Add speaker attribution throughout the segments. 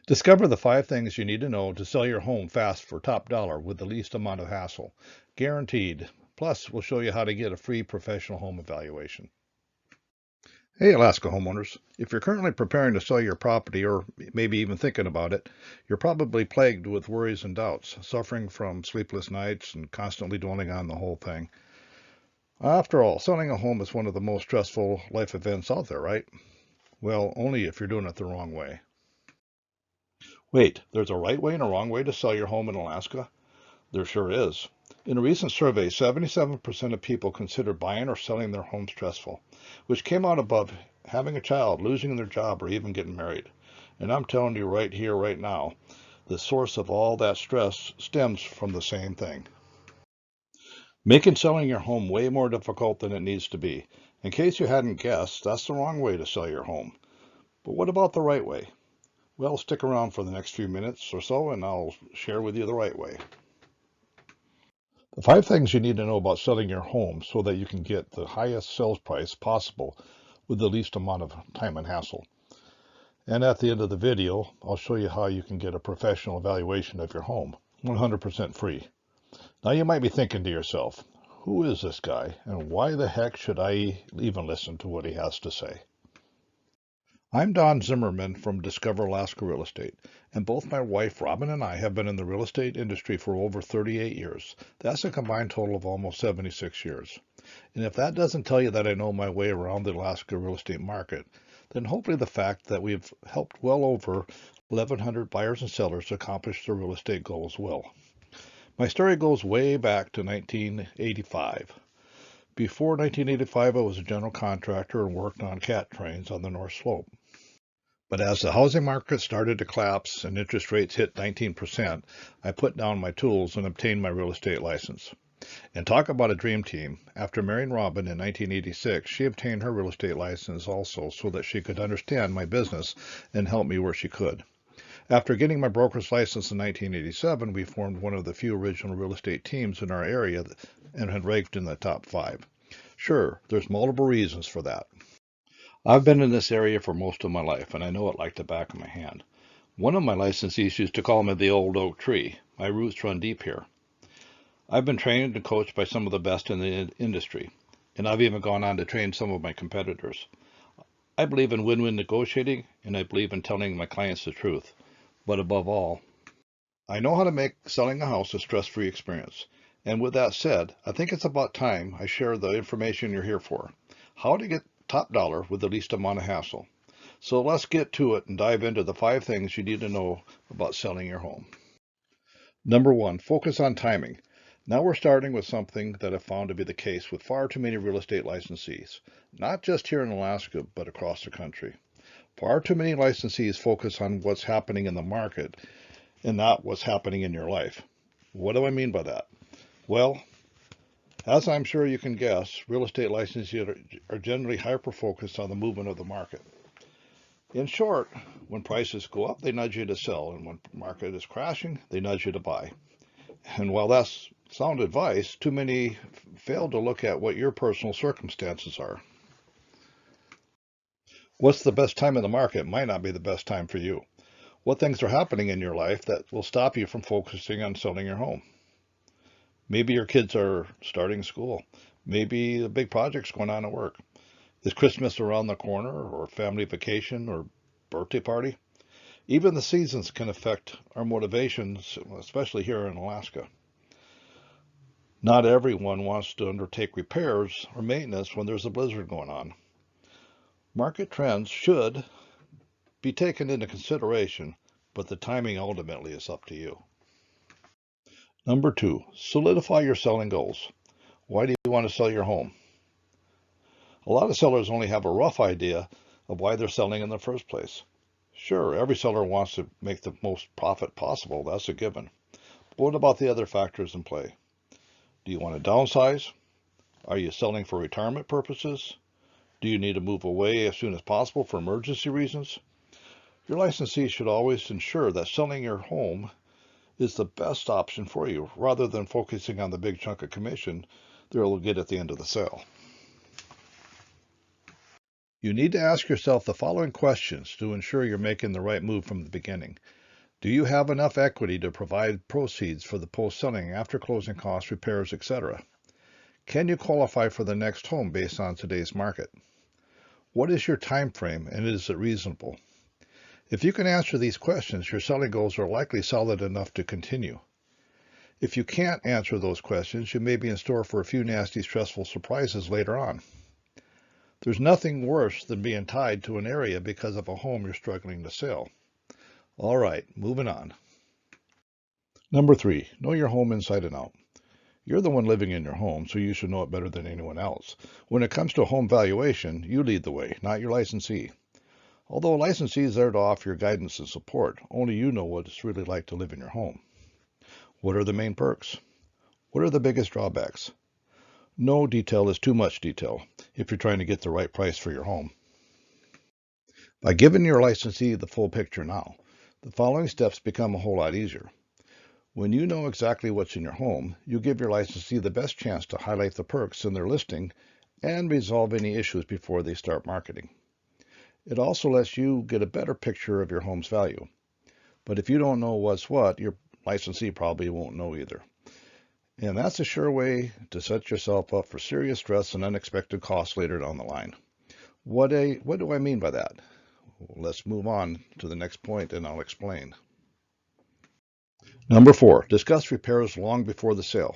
Speaker 1: Discover the 5 things you need to know to sell your home fast for top dollar with the least amount of hassle. Guaranteed. Plus, we'll show you how to get a free professional home evaluation. Hey, Alaska homeowners. If you're currently preparing to sell your property or maybe even thinking about it, you're probably plagued with worries and doubts, suffering from sleepless nights and constantly dwelling on the whole thing. After all, selling a home is one of the most stressful life events out there, right? Well, only if you're doing it the wrong way. Wait, there's a right way and a wrong way to sell your home in Alaska? There sure is. In a recent survey, 77% of people consider buying or selling their home stressful, which came out above having a child, losing their job, or even getting married. And I'm telling you right here, right now, the source of all that stress stems from the same thing. Making selling your home way more difficult than it needs to be. In case you hadn't guessed, that's the wrong way to sell your home. But what about the right way? Well, stick around for the next few minutes or so, and I'll share with you the right way. The 5 things you need to know about selling your home so that you can get the highest sales price possible with the least amount of time and hassle. And at the end of the video, I'll show you how you can get a professional evaluation of your home, 100% free. Now you might be thinking to yourself, who is this guy and why the heck should I even listen to what he has to say? I'm Don Zimmerman from Discover Alaska Real Estate, and both my wife Robin and I have been in the real estate industry for over 38 years. That's a combined total of almost 76 years. And if that doesn't tell you that I know my way around the Alaska real estate market, then hopefully the fact that we've helped well over 1,100 buyers and sellers accomplish their real estate goals will. My story goes way back to 1985. Before 1985, I was a general contractor and worked on cat trains on the North Slope. But as the housing market started to collapse and interest rates hit 19%, I put down my tools and obtained my real estate license. And talk about a dream team. After marrying Robin in 1986, she obtained her real estate license also so that she could understand my business and help me where she could. After getting my broker's license in 1987, we formed one of the few original real estate teams in our area and had ranked in the top 5. Sure, there's multiple reasons for that. I've been in this area for most of my life, and I know it like the back of my hand. One of my licensees used to call me the old oak tree. My roots run deep here. I've been trained and coached by some of the best in the industry, and I've even gone on to train some of my competitors. I believe in win-win negotiating, and I believe in telling my clients the truth. But above all, I know how to make selling a house a stress-free experience. And with that said, I think it's about time I share the information you're here for. How to get top dollar with the least amount of hassle. So let's get to it and dive into the 5 things you need to know about selling your home. Number 1, focus on timing. Now we're starting with something that I've found to be the case with far too many real estate licensees, not just here in Alaska, but across the country. Far too many licensees focus on what's happening in the market and not what's happening in your life. What do I mean by that? Well, as I'm sure you can guess, real estate licensees are generally hyper-focused on the movement of the market. In short, when prices go up, they nudge you to sell, and when the market is crashing, they nudge you to buy. And while that's sound advice, too many fail to look at what your personal circumstances are. What's the best time in the market might not be the best time for you. What things are happening in your life that will stop you from focusing on selling your home? Maybe your kids are starting school. Maybe a big project's going on at work. Is Christmas around the corner, or family vacation, or birthday party? Even the seasons can affect our motivations, especially here in Alaska. Not everyone wants to undertake repairs or maintenance when there's a blizzard going on. Market trends should be taken into consideration, but the timing ultimately is up to you. Number 2, solidify your selling goals. Why do you want to sell your home? A lot of sellers only have a rough idea of why they're selling in the first place. Sure, every seller wants to make the most profit possible, that's a given. But what about the other factors in play? Do you want to downsize? Are you selling for retirement purposes? Do you need to move away as soon as possible for emergency reasons? Your licensee should always ensure that selling your home is the best option for you, rather than focusing on the big chunk of commission they'll get at the end of the sale. You need to ask yourself the following questions to ensure you're making the right move from the beginning. Do you have enough equity to provide proceeds for the post-selling after closing costs, repairs, etc.? Can you qualify for the next home based on today's market? What is your time frame and is it reasonable? If you can answer these questions, your selling goals are likely solid enough to continue. If you can't answer those questions, you may be in store for a few nasty, stressful surprises later on. There's nothing worse than being tied to an area because of a home you're struggling to sell. All right, moving on. Number 3, know your home inside and out. You're the one living in your home, so you should know it better than anyone else. When it comes to home valuation, you lead the way, not your licensee. Although a licensee is there to offer your guidance and support, only you know what it's really like to live in your home. What are the main perks? What are the biggest drawbacks? No detail is too much detail if you're trying to get the right price for your home. By giving your licensee the full picture now, the following steps become a whole lot easier. When you know exactly what's in your home, you give your licensee the best chance to highlight the perks in their listing and resolve any issues before they start marketing. It also lets you get a better picture of your home's value. But if you don't know what's what, your licensee probably won't know either. And that's a sure way to set yourself up for serious stress and unexpected costs later down the line. What do I mean by that? Let's move on to the next point and I'll explain. Number 4, discuss repairs long before the sale.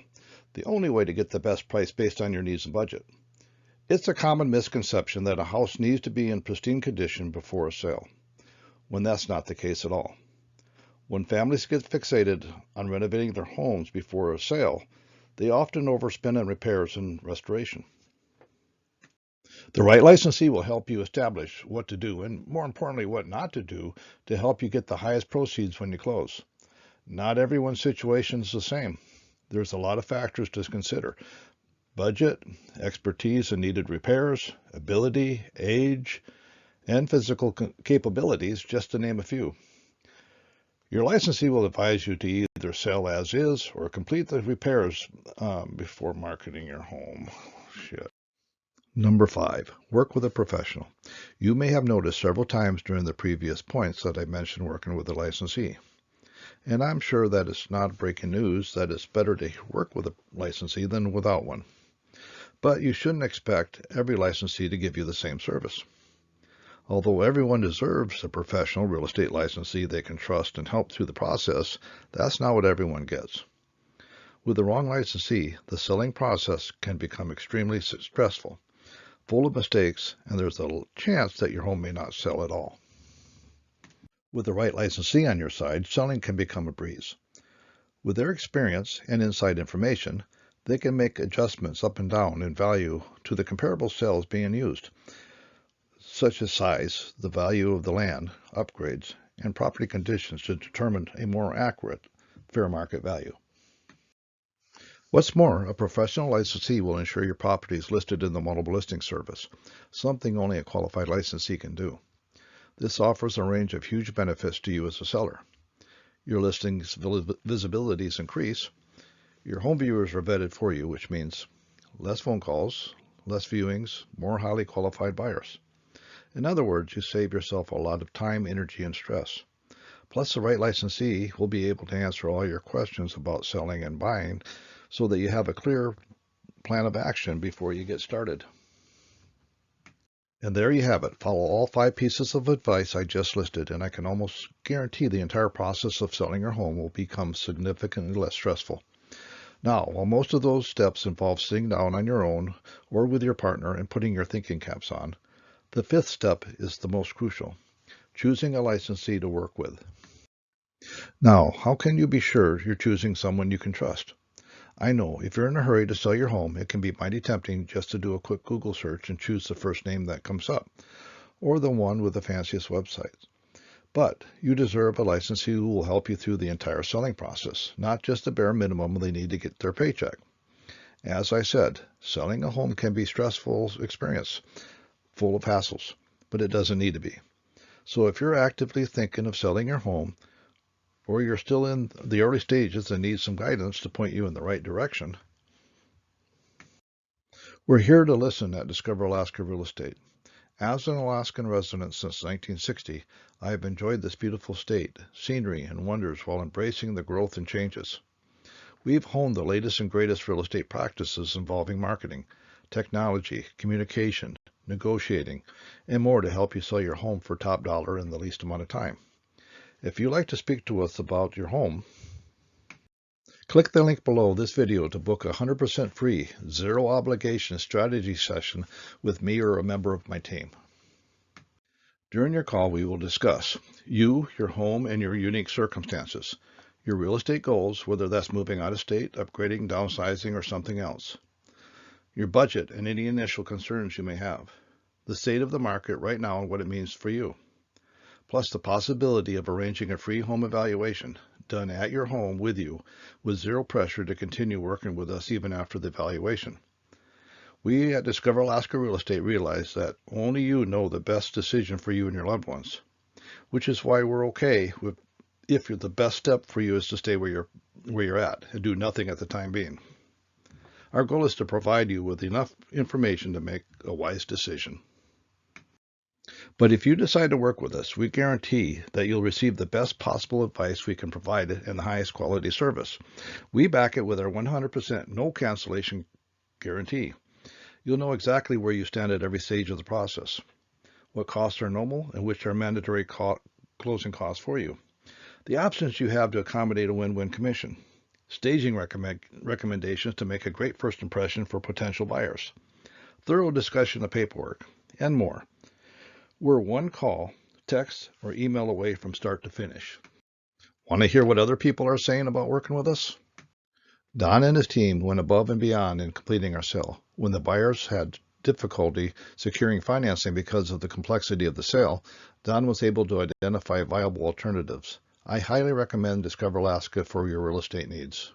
Speaker 1: The only way to get the best price based on your needs and budget. It's a common misconception that a house needs to be in pristine condition before a sale, when that's not the case at all. When families get fixated on renovating their homes before a sale, they often overspend on repairs and restoration. The right licensee will help you establish what to do and, more importantly, what not to do to help you get the highest proceeds when you close. Not everyone's situation is the same. There's a lot of factors to consider. Budget, expertise and needed repairs, ability, age, and physical capabilities, just to name a few. Your licensee will advise you to either sell as is or complete the repairs before marketing your home. Number 5, work with a professional. You may have noticed several times during the previous points that I mentioned working with a licensee. And I'm sure that it's not breaking news that it's better to work with a licensee than without one. But you shouldn't expect every licensee to give you the same service. Although everyone deserves a professional real estate licensee they can trust and help through the process, that's not what everyone gets. With the wrong licensee, the selling process can become extremely stressful, full of mistakes, and there's a chance that your home may not sell at all. With the right licensee on your side, selling can become a breeze. With their experience and inside information, they can make adjustments up and down in value to the comparable sales being used, such as size, the value of the land, upgrades, and property conditions to determine a more accurate fair market value. What's more, a professional licensee will ensure your property is listed in the multiple listing service, something only a qualified licensee can do. This offers a range of huge benefits to you as a seller. Your listing's visibilities increase. Your home viewers are vetted for you, which means less phone calls, less viewings, more highly qualified buyers. In other words, you save yourself a lot of time, energy, and stress. Plus, the right licensee will be able to answer all your questions about selling and buying so that you have a clear plan of action before you get started. And there you have it. Follow all 5 pieces of advice I just listed, and I can almost guarantee the entire process of selling your home will become significantly less stressful. Now, while most of those steps involve sitting down on your own or with your partner and putting your thinking caps on, the 5th step is the most crucial: choosing a licensee to work with. Now, how can you be sure you're choosing someone you can trust? I know if you're in a hurry to sell your home, it can be mighty tempting just to do a quick Google search and choose the first name that comes up, or the one with the fanciest website. But you deserve a licensee who will help you through the entire selling process, not just the bare minimum they need to get their paycheck. As I said, selling a home can be a stressful experience, full of hassles, but it doesn't need to be. So if you're actively thinking of selling your home, or you're still in the early stages and need some guidance to point you in the right direction, we're here to listen at Discover Alaska Real Estate. As an Alaskan resident since 1960, I have enjoyed this beautiful state, scenery, and wonders while embracing the growth and changes. We've honed the latest and greatest real estate practices involving marketing, technology, communication, negotiating, and more to help you sell your home for top dollar in the least amount of time. If you'd like to speak to us about your home, click the link below this video to book a 100% free, zero obligation strategy session with me or a member of my team. During your call, we will discuss you, your home, and your unique circumstances, your real estate goals, whether that's moving out of state, upgrading, downsizing, or something else, your budget and any initial concerns you may have, the state of the market right now and what it means for you, plus the possibility of arranging a free home evaluation done at your home with you with zero pressure to continue working with us even after the evaluation. We at Discover Alaska Real Estate realize that only you know the best decision for you and your loved ones, which is why we're okay with if the best step for you is to stay where you're at and do nothing at the time being. Our goal is to provide you with enough information to make a wise decision. But if you decide to work with us, we guarantee that you'll receive the best possible advice we can provide and the highest quality service. We back it with our 100% no cancellation guarantee. You'll know exactly where you stand at every stage of the process, what costs are normal and which are mandatory closing costs for you, the options you have to accommodate a win-win commission, staging recommendations to make a great first impression for potential buyers, thorough discussion of paperwork, and more. We're one call, text, or email away from start to finish. Want to hear what other people are saying about working with us? Don and his team went above and beyond in completing our sale. When the buyers had difficulty securing financing because of the complexity of the sale, Don was able to identify viable alternatives. I highly recommend Discover Alaska for your real estate needs.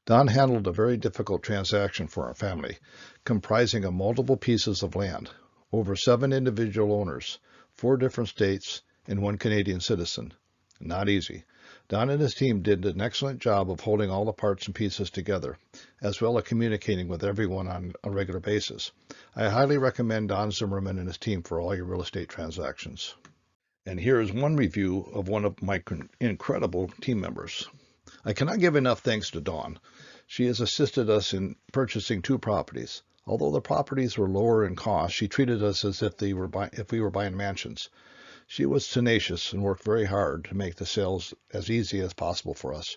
Speaker 1: Don handled a very difficult transaction for our family, comprising of multiple pieces of land, over 7 individual owners, 4 different states, and 1 Canadian citizen. Not easy. Don and his team did an excellent job of holding all the parts and pieces together, as well as communicating with everyone on a regular basis. I highly recommend Don Zimmerman and his team for all your real estate transactions. And here is one review of one of my incredible team members. I cannot give enough thanks to Dawn. She has assisted us in purchasing 2 properties. Although the properties were lower in cost, she treated us as if we were buying mansions. She was tenacious and worked very hard to make the sales as easy as possible for us.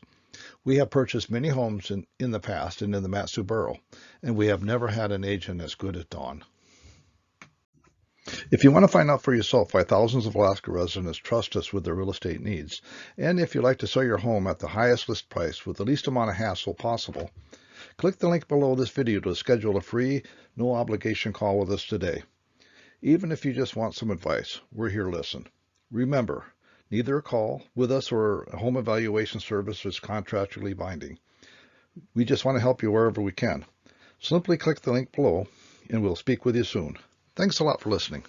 Speaker 1: We have purchased many homes in the past and in the Mat-Su Borough, and we have never had an agent as good as Dawn. If you want to find out for yourself why thousands of Alaska residents trust us with their real estate needs, and if you'd like to sell your home at the highest list price with the least amount of hassle possible, click the link below this video to schedule a free, no obligation call with us today. Even if you just want some advice, we're here to listen. Remember, neither a call with us or a home evaluation service is contractually binding. We just want to help you wherever we can. Simply click the link below and we'll speak with you soon. Thanks a lot for listening.